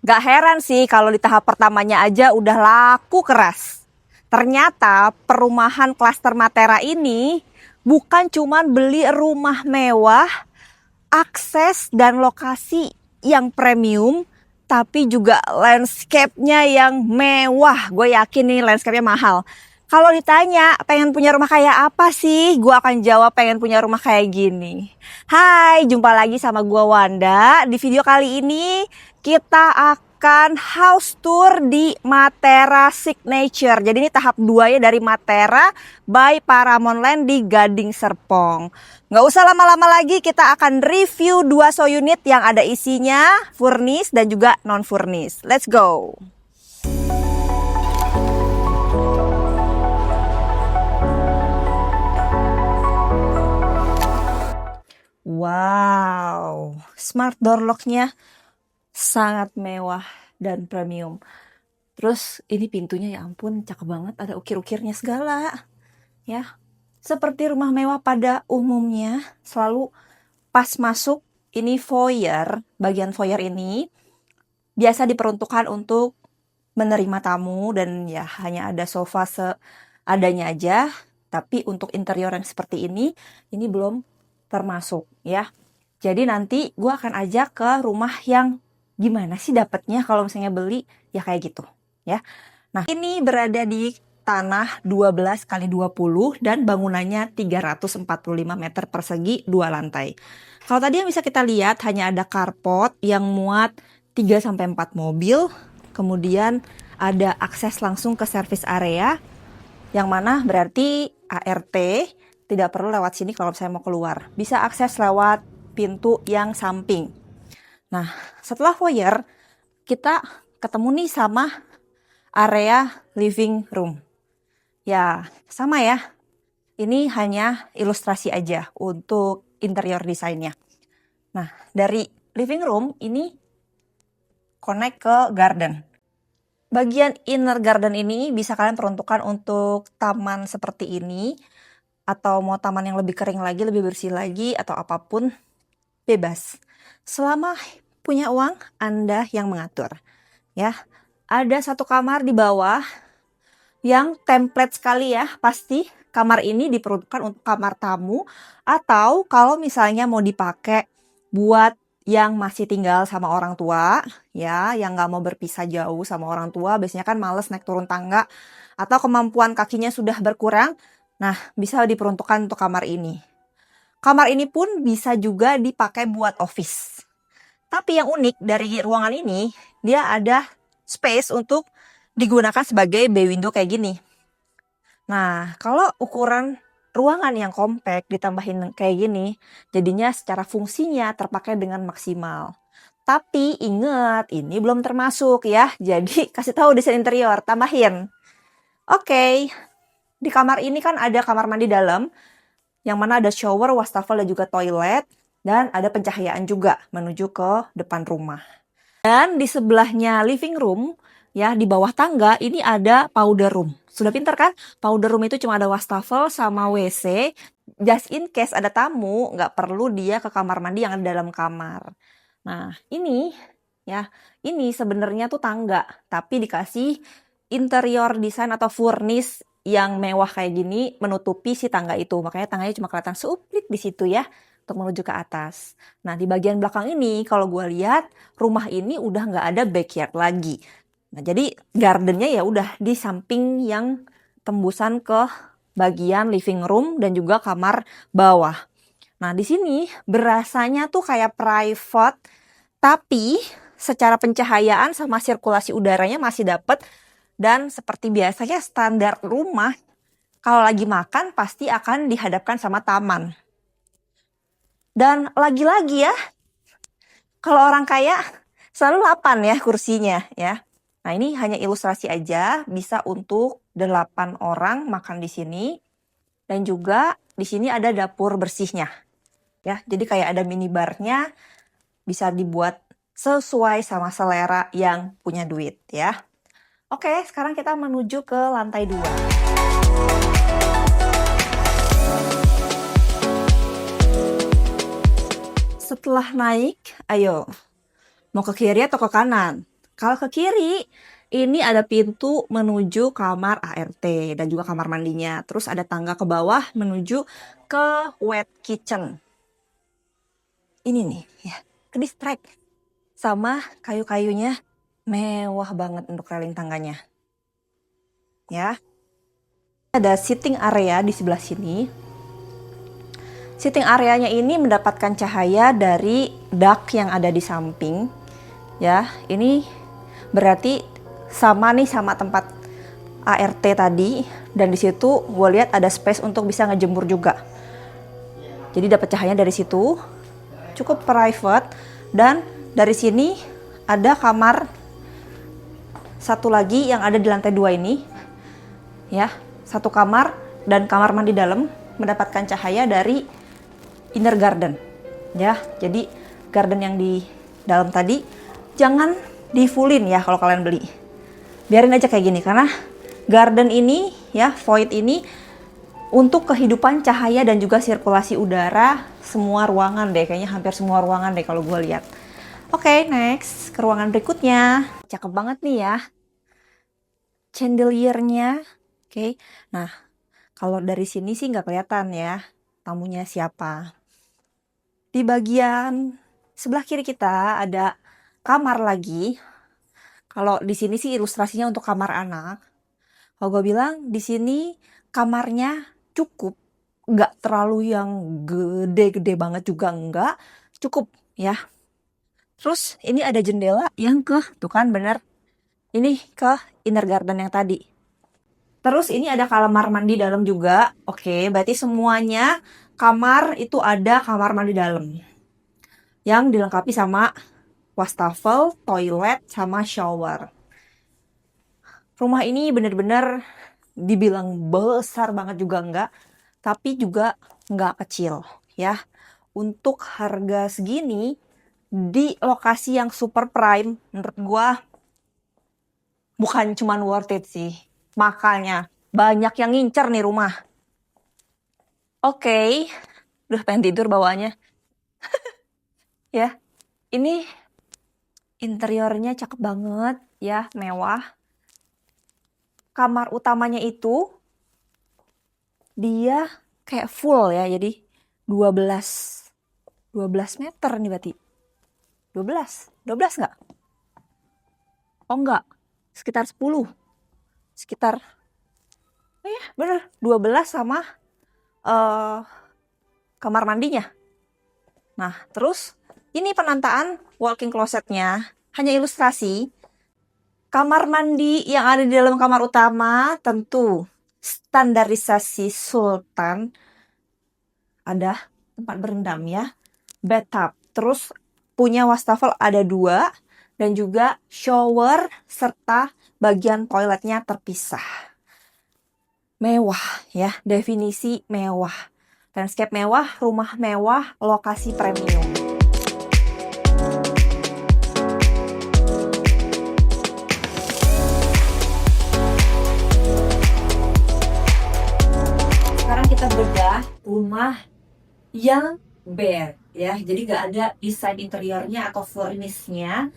Gak heran sih kalau di tahap pertamanya aja udah laku keras. Ternyata perumahan klaster Matera ini bukan cuman beli rumah mewah, akses dan lokasi yang premium, tapi juga landscape-nya yang mewah. Gue yakin nih landscape-nya mahal. Kalau ditanya pengen punya rumah kayak apa sih? Gue akan jawab pengen punya rumah kayak gini. Hai, jumpa lagi sama gue Wanda. Di video kali ini kita akan house tour di Matera Signature. Jadi ini tahap 2 ya dari Matera by Paramount Land di Gading Serpong. Nggak usah lama-lama lagi, kita akan review 2 show unit yang ada isinya furnish dan juga non-furnish. Let's go! Wow, smart door lock-nya sangat mewah dan premium. Terus ini pintunya ya ampun cakep banget, ada ukir-ukirnya segala. Ya, seperti rumah mewah pada umumnya, selalu pas masuk ini foyer, bagian foyer ini biasa diperuntukkan untuk menerima tamu dan ya hanya ada sofa seadanya aja. Tapi untuk interior yang seperti ini belum termasuk ya. Jadi nanti gue akan ajak ke rumah yang gimana sih dapetnya kalau misalnya beli ya kayak gitu ya. Nah ini berada di tanah 12 kali 20 dan bangunannya 345 meter persegi 2 lantai. Kalau tadi yang bisa kita lihat hanya ada carport yang muat 3-4 mobil. Kemudian ada akses langsung ke service area yang mana berarti ART tidak perlu lewat sini kalau saya mau keluar. Bisa akses lewat pintu yang samping. Nah, setelah foyer, kita ketemu nih sama area living room. Ya, sama ya. Ini hanya ilustrasi aja untuk interior desainnya. Nah, dari living room ini connect ke garden. Bagian inner garden ini bisa kalian peruntukkan untuk taman seperti ini, atau mau taman yang lebih kering lagi, lebih bersih lagi, atau apapun, bebas. Selama punya uang, Anda yang mengatur. Ya, ada satu kamar di bawah yang template sekali ya, pasti kamar ini diperuntukkan untuk kamar tamu, atau kalau misalnya mau dipakai buat yang masih tinggal sama orang tua, ya, yang nggak mau berpisah jauh sama orang tua, biasanya kan males naik turun tangga, atau kemampuan kakinya sudah berkurang, nah bisa diperuntukkan untuk kamar ini. Kamar ini pun bisa juga dipakai buat office. Tapi yang unik dari ruangan ini, dia ada space untuk digunakan sebagai bay window kayak gini. Nah, kalau ukuran ruangan yang compact ditambahin kayak gini, jadinya secara fungsinya terpakai dengan maksimal. Tapi ingat, ini belum termasuk ya. Jadi kasih tahu desain interior, tambahin. Oke, di kamar ini kan ada kamar mandi dalam, yang mana ada shower, wastafel, dan juga toilet. Dan ada pencahayaan juga menuju ke depan rumah. Dan di sebelahnya living room, ya di bawah tangga ini ada powder room. Sudah pintar kan? Powder room itu cuma ada wastafel sama WC. Just in case ada tamu, nggak perlu dia ke kamar mandi yang ada dalam kamar. Nah ini ya, ini sebenarnya tuh tangga, tapi dikasih interior design atau furnish yang mewah kayak gini menutupi si tangga itu. Makanya tangganya cuma kelihatan seuplik di situ ya, untuk menuju ke atas. Nah di bagian belakang ini kalau gue lihat rumah ini udah nggak ada backyard lagi. Nah jadi gardennya ya udah di samping yang tembusan ke bagian living room dan juga kamar bawah. Nah di sini berasanya tuh kayak private, tapi secara pencahayaan sama sirkulasi udaranya masih dapet. Dan seperti biasanya standar rumah, kalau lagi makan pasti akan dihadapkan sama taman. Dan lagi-lagi ya, kalau orang kaya selalu 8 ya kursinya ya. Nah ini hanya ilustrasi aja, bisa untuk 8 orang makan di sini. Dan juga di sini ada dapur bersihnya. Ya, jadi kayak ada minibarnya, bisa dibuat sesuai sama selera yang punya duit ya. Oke, sekarang kita menuju ke lantai 2. Setelah naik, ayo, mau ke kiri atau ke kanan? Kalau ke kiri, ini ada pintu menuju kamar ART dan juga kamar mandinya. Terus ada tangga ke bawah menuju ke wet kitchen. Ini nih, ya, ke distract sama kayu-kayunya mewah banget untuk railing tangganya. Ya. Ada sitting area di sebelah sini. Sitting areanya ini mendapatkan cahaya dari dak yang ada di samping. Ya, ini berarti sama nih sama tempat ART tadi, dan di situ gue lihat ada space untuk bisa ngejemur juga. Jadi dapat cahaya dari situ, cukup private, dan dari sini ada kamar satu lagi yang ada di lantai 2 ini. Ya, satu kamar dan kamar mandi dalam mendapatkan cahaya dari inner garden. Ya, jadi garden yang di dalam tadi jangan di fullin ya kalau kalian beli. Biarin aja kayak gini karena garden ini ya, void ini untuk kehidupan cahaya dan juga sirkulasi udara semua ruangan deh, kayaknya hampir semua ruangan deh kalau gue lihat. Oke, next ke ruangan berikutnya. Cakep banget nih ya chandeliernya. Oke, nah kalau dari sini sih nggak kelihatan ya tamunya siapa. Di bagian sebelah kiri kita ada kamar lagi. Kalau di sini sih ilustrasinya untuk kamar anak. Kalau gue bilang di sini kamarnya cukup, nggak terlalu yang gede-gede banget juga enggak, cukup ya. Terus ini ada jendela yang tuh kan bener, ini ke inner garden yang tadi. Terus ini ada kamar mandi dalam juga. Oke, berarti semuanya kamar itu ada kamar mandi dalam yang dilengkapi sama wastafel, toilet, sama shower. Rumah ini bener-bener dibilang besar banget juga enggak, tapi juga enggak kecil ya. Untuk harga segini di lokasi yang super prime, menurut gua bukan cuman worth it sih. Makanya banyak yang ngincer nih rumah. Oke, udah pengen tidur bawaannya. Ya, ini interiornya cakep banget ya, mewah. Kamar utamanya itu dia kayak full ya, jadi 12 meter nih berarti. 12 nggak? Oh nggak, sekitar 10. Sekitar, oh ya bener, 12 sama kamar mandinya. Nah, terus ini penantaan walk-in closetnya, hanya ilustrasi. Kamar mandi yang ada di dalam kamar utama tentu standarisasi Sultan. Ada tempat berendam ya, bathtub, terus punya wastafel ada 2, dan juga shower serta bagian toiletnya terpisah. Mewah ya, definisi mewah. Landscape mewah, rumah mewah, lokasi premium. Sekarang kita bedah rumah yang bare ya, jadi gak ada desain interiornya atau furnishnya.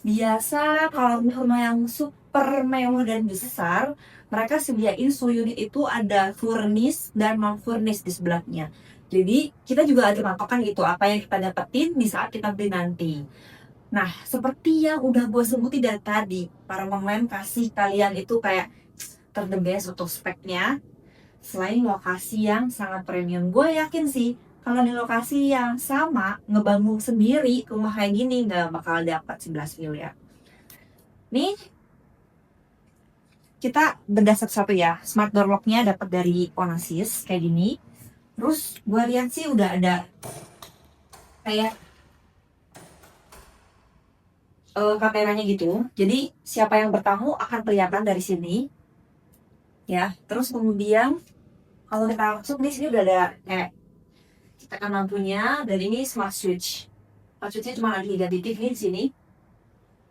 Biasa kalau rumah yang super mewah dan besar, mereka sediain unit itu ada furnish dan non furnish di sebelahnya. Jadi kita juga ada patokan gitu apa yang kita dapetin di saat kita beli nanti. Nah, seperti yang udah gue sebutin dari tadi, para pemain kasih kalian itu kayak the best untuk speknya. Selain lokasi yang sangat premium, gue yakin sih kalau di lokasi yang sama ngebangun sendiri rumah kayak gini nggak bakal dapat 11 miliar. Nih kita bedah satu-satu ya. Smart door lock-nya dapat dari Onassis kayak gini. Terus gue lihat sih udah ada kayak kameranya gitu. Jadi siapa yang bertamu akan kelihatan dari sini. Ya, terus kemudian kalau kita masuk di sini udah ada tekan lampunya, dan ini smart switch. Smart switchnya cuma ada 3 titik nih di sini.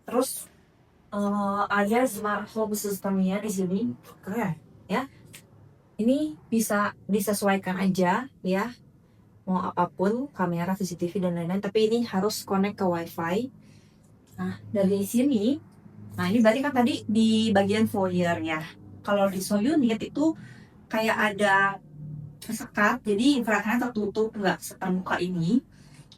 Terus ada smart home systemnya di sini, keren ya. Ini bisa disesuaikan aja ya, mau apapun, kamera, CCTV dan lain-lain. Tapi ini harus connect ke WiFi. Nah, dari sini Nah ini berarti kan tadi di bagian foyer ya. Kalau di so unit itu kayak ada sekat, jadi infrarednya tertutup, nggak seterbuka ini.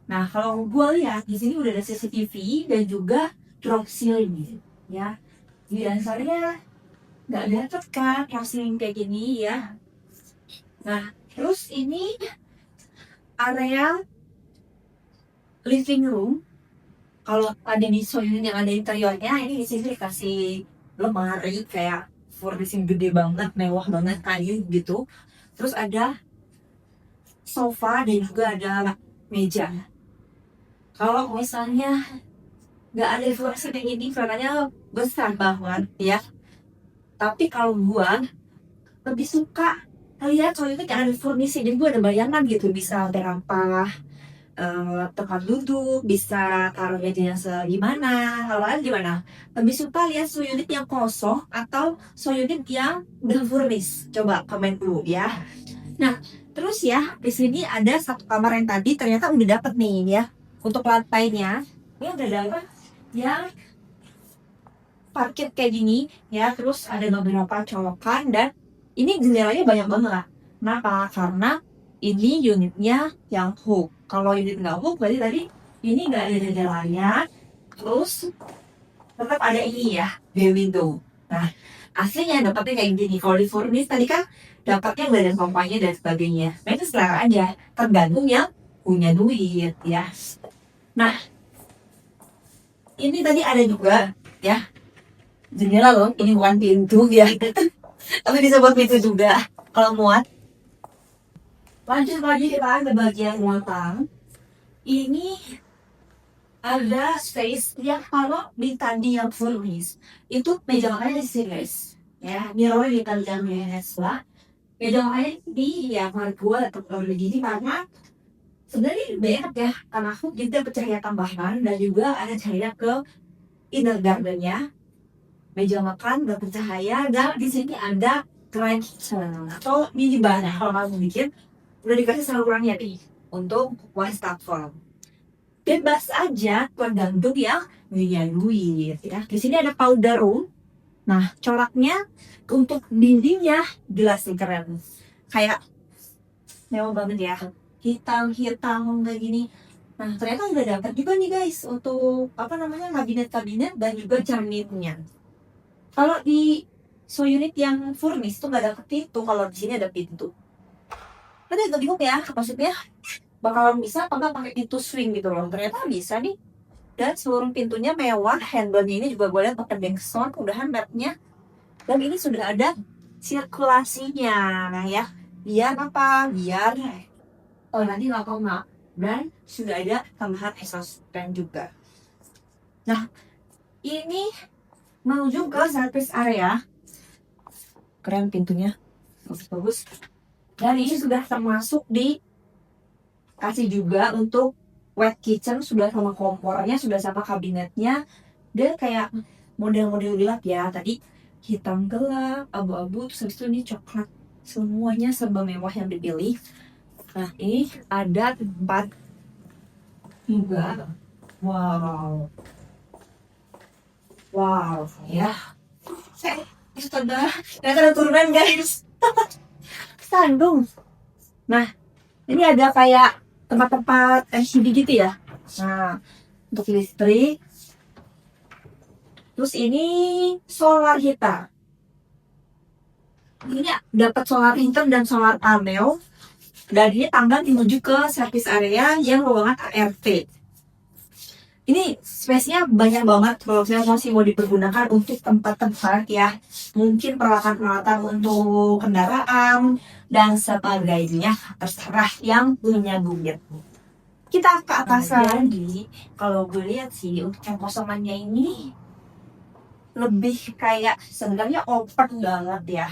Nah kalau gue lihat di sini udah ada CCTV dan juga drop ceiling ya. Di dasarnya nggak ada kan drop ceiling kayak gini ya. Nah terus ini area living room. Kalau ada di so unit yang ada interiornya, ini di sini dikasih lemari kayak furnishing gede banget, mewah banget kayu gitu. Terus ada sofa dan juga ada meja. Kalau misalnya nggak ada furnishing kayak gini, kelihatannya besar banget ya. Tapi kalau gua lebih suka lihat so unit yang ada furnishing, jadi gua ada bayangan gitu bisa berapa tempat duduk, bisa taruh mejanya segimana. Kalau kalian gimana? Lebih suka lihat so unit yang kosong atau so unit yang udah furnish? Coba komen dulu ya. Nah, terus ya di sini ada satu kamar yang tadi ternyata udah dapet nih ya. Untuk lantainya, ini udah dapet yang parkir kayak gini ya. Terus ada beberapa colokan dan ini jendelanya banyak banget. Kenapa? Karena ini unitnya yang hook. Kalau unit nggak hook berarti tadi ini nggak ada jendelanya. Terus tetap ada ini ya, bay window. Nah, aslinya dapatnya kayak gini. Kalau di furnish tadi kan dapatnya badan pompanya dan sebagainya. Nah itu selera aja, tergantung yang punya duit ya. Nah, ini tadi ada juga ya jendela loh. Ini bukan pintu ya, tapi disebut pintu juga. Kalau muat. Lanjut lagi kita ke bagian belakang. Ini ada space yang kalau di tadi yang furnish itu meja makannya di sini guys. Ya, mirror di dalamnya lah. Meja makannya di ya kamar gua atau kalau gini karena sebenarnya banyak ya karena aku juga bercahaya tambahan dan juga ada cahaya ke inner gardennya. Meja makan udah bercahaya dan di sini ada grand kitchen atau mini bar kalau kamu bikin udah dikasih salurannya nih untuk wastafel. Bebas aja tergantung yang punya duit ya. Di sini ada powder room. Nah, coraknya untuk dindingnya jelas nih keren. Kayak mewah banget ya. Hitam-hitam kayak gini. Nah, ternyata udah dapat juga nih guys untuk apa namanya kabinet-kabinet dan juga cerminnya. Kalau di so unit yang furnish tuh nggak ada pintu, kalau di sini ada pintu. Ada agak bingung ya, maksudnya bakalan bisa apa nggak pakai pintu swing gitu loh. Ternyata bisa nih. Dan seluruh pintunya mewah, handle-nya ini juga gue lihat pakai Dexon, udahan mapnya. Dan ini sudah ada sirkulasinya, nah ya. Biar apa? Biar nanti nggak koma. Dan sudah ada tambahan exhaust fan juga. Nah, ini menuju ke service area. Keren pintunya, bagus-bagus. Dan ini sudah termasuk di kasih juga untuk wet kitchen, sudah sama kompornya, sudah sama kabinetnya. Dan kayak model-model gelap ya, tadi hitam gelap, abu-abu, terus habis itu ini coklat. Semuanya serba mewah yang dipilih. Nah ini ada tempat juga. Wow. Wow ya. Astaga, ternyata ada turunan guys. Sandung. Nah ini ada kayak tempat-tempat LCD gitu ya. Nah untuk listrik. Terus ini solar heater. Ini dapat solar heater dan solar panel. Dan ini tangga menuju ke service area yang ruangan ART. Ini space-nya banyak banget kalau saya masih mau dipergunakan untuk tempat-tempat ya. Mungkin peralatan-peralatan untuk kendaraan dan sebagainya. Terserah yang punya duit. Kita ke atas lagi. Kalau gue lihat sih untuk yang kosongannya ini lebih kayak sebenarnya open banget ya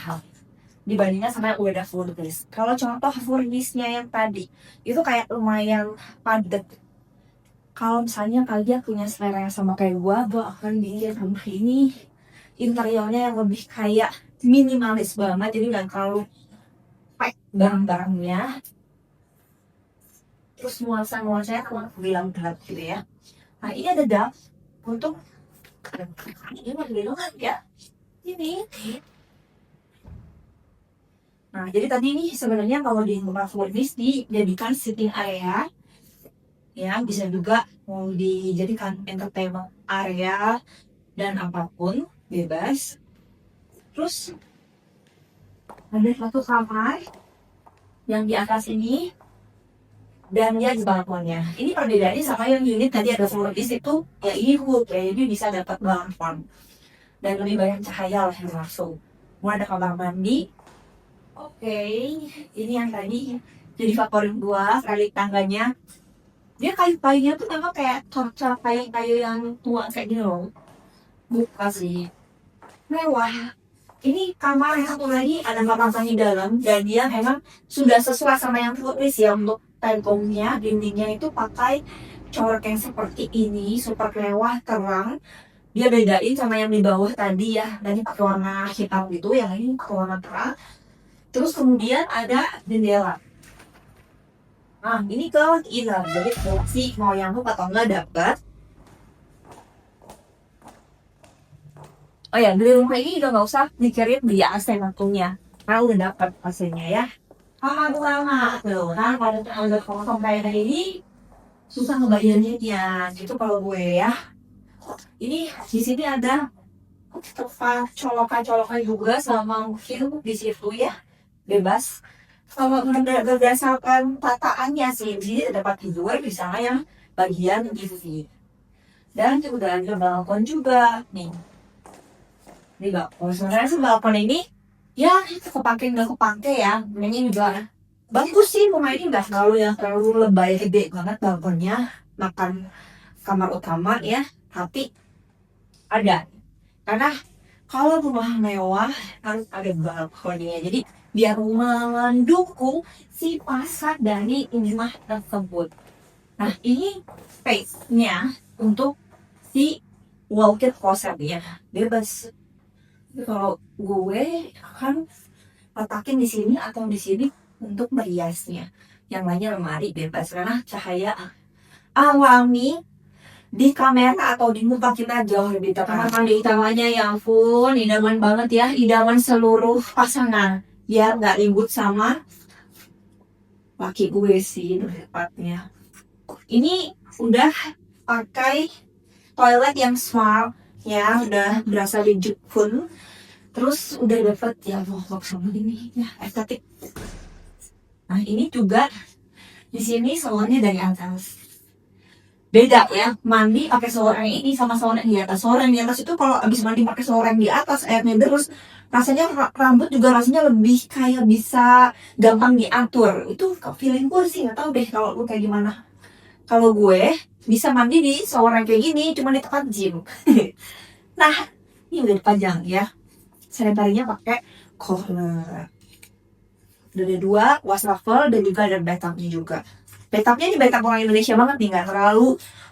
dibandingkan sama yang udah furnish. Kalau contoh furnishnya yang tadi itu kayak lumayan padat. Kalau misalnya kalian punya selera yang sama kayak gua akan bikin rumah ini interiornya yang lebih kayak minimalis banget, jadi nggak terlalu pack barang-barangnya. Terus nuansa-nuansanya aku bilang gelap gitu ya. Nah ini ada dap untuk Ini mah gede banget ya. Ini. Nah, jadi tadi ini sebenarnya kalau di rumah furnis dijadikan sitting area, ya bisa juga mau dijadikan entertainment area dan apapun bebas. Terus ada satu kamar yang di atas ini dan dia di balkonnya. Ini perbedaannya sama yang unit tadi ada furnis itu, ya ini wood ya, jadi bisa dapat balkon dan lebih banyak cahaya lah yang masuk. Mau ada kamar mandi. Oke, ini yang tadi jadi favorit gua, kali tangganya. Dia kayu-kayunya tuh memang kayak cocok kayu-kayu yang tua kayak gini loh. Buka sih. Mewah. Ini kamar yang satu lagi ada kamar mandi dalam dan dia memang sudah sesuai sama yang furnis ya untuk temboknya, dindingnya itu pakai corak yang seperti ini, super mewah, terang. Dia bedain sama yang di bawah tadi ya, tadi pakai warna hitam gitu, yang ini pakai warna terang. Terus kemudian ada jendela. Nah, ini ke inner, jadi si mau yang hook atau enggak dapat. Oh ya, di rumah ini udah nggak usah mikirin beli AC langsungnya, karena udah dapat AC-nya ya. Lama tuh, kan kalau udah kosong kayak ini susah ngebayanginnya ya. Gitu kalau gue ya. Ini di sini ada tempat colokan-colokan juga sama film di situ ya, bebas. Kalau berdasarkan tataannya sih, di sini dapat tidur di sana yang bagian TV. Dan juga ada balkon juga nih. Di balkon, sebenarnya sih balkon ini ya kepake nggak kepake ya, ini juga bagus sih. Rumah ini nggak terlalu lebay gede banget balkonnya, makan kamar utama ya, tapi ada. Karena kalau rumah mewah harus ada balkonnya, jadi biar mendukung si pasar dari rumah tersebut. Nah, ini space-nya untuk si walk-in closet ya, bebas. Jadi kalau gue akan letakin di sini atau di sini untuk meriasnya. Yang lainnya lemari bebas karena cahaya alami di kamera atau di muka kita jauh lebih terang. Kamar mandi utamanya ya ampun, idaman banget ya, idaman seluruh pasangan. Biar nggak ribut sama laki gue sih tepatnya. Ini udah pakai toilet yang smart ya, udah berasa legit pun. Terus udah dapet ya box sama ini ya estetik. Nah ini juga di sini showernya dari atas. Beda ya, mandi pakai shower yang ini sama shower yang di atas. Shower yang di atas itu kalau abis mandi pakai shower yang di atas airnya terus rasanya rambut juga rasanya lebih kayak bisa gampang diatur. Itu feeling gue sih, nggak tahu deh kalau lu kayak gimana. Kalau gue bisa mandi di shower yang kayak gini cuma di tempat gym. Nah ini udah dipajang ya, sanitarinya pakai corner. Udah ada 2 wastafel dan juga ada bathtubnya juga. Bathtubnya ini bathtub orang Indonesia banget nih, nggak terlalu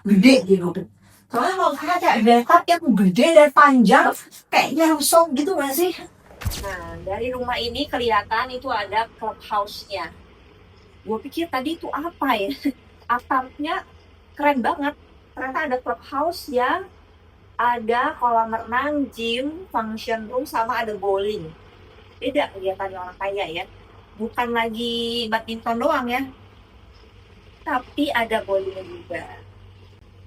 gede gitu. Soalnya kalau ada bathtub yang gede dan panjang, kayaknya rusak gitu nggak sih? Nah, dari rumah ini kelihatan itu ada clubhouse-nya. Gue pikir tadi itu apa ya? Atapnya keren banget. Ternyata ada clubhouse yang ada kolam renang, gym, function room, sama ada bowling. Beda kegiatannya orang kaya ya. Bukan lagi badminton doang ya, tapi ada bowling juga.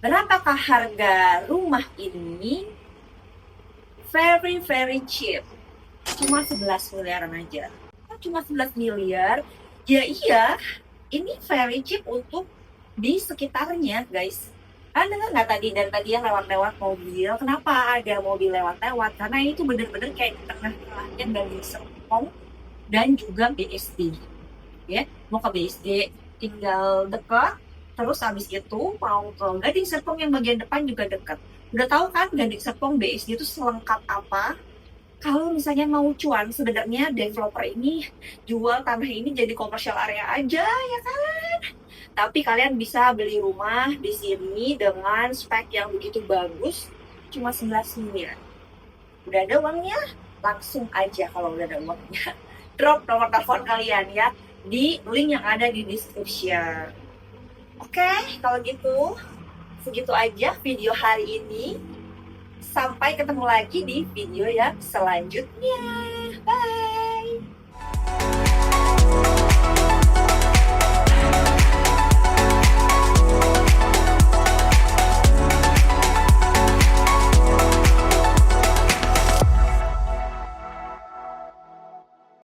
Berapakah harga rumah ini? Very very cheap. Cuma 11 miliaran aja. Cuma 11 miliar. Ya iya, ini very cheap untuk di sekitarnya guys. Anda nggak tadi dan tadi yang lewat-lewat mobil, kenapa ada mobil lewat-lewat? Karena ini tuh bener-bener kayak di tengah-tengahnya dari Serpong dan juga BSD. Ya, mau ke BSD tinggal dekat, terus habis itu mau ke Gading Serpong yang bagian depan juga dekat. Udah tahu kan Gading Serpong BSD itu selengkap apa? Kalau misalnya mau cuan, sebenarnya developer ini jual tanah ini jadi komersial area aja ya kan? Tapi kalian bisa beli rumah di sini dengan spek yang begitu bagus, cuma 11 miliar. Udah ada uangnya? Langsung aja kalau udah ada uangnya. Drop nomor telepon kalian ya di link yang ada di description. Oke, kalau gitu segitu aja video hari ini. Sampai ketemu lagi di video yang selanjutnya. Bye.